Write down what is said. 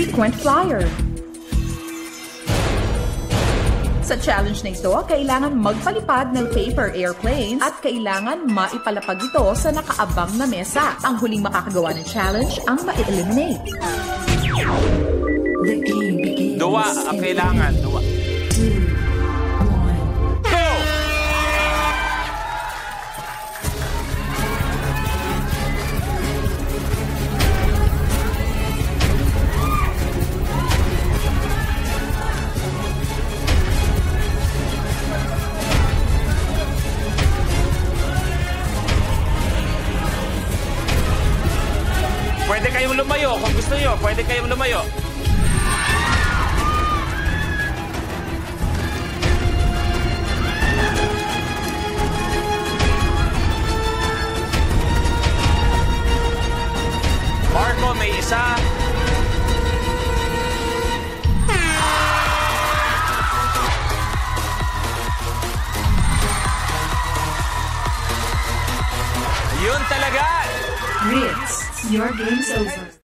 Frequent flyer. Sa challenge na ito, kailangan magpalipad ng paper airplanes at kailangan maipalapag ito sa nakaabang na mesa. Ang huling makakagawa ng challenge ang ma-eliminate. The game begins. Duwa ang kailangan. Duwa. 2, 1. Go! Pwede kayong lumayo. Kung gusto nyo, pwede kayong lumayo. Marco, may isa. Yun talaga. Ritz, your game's over.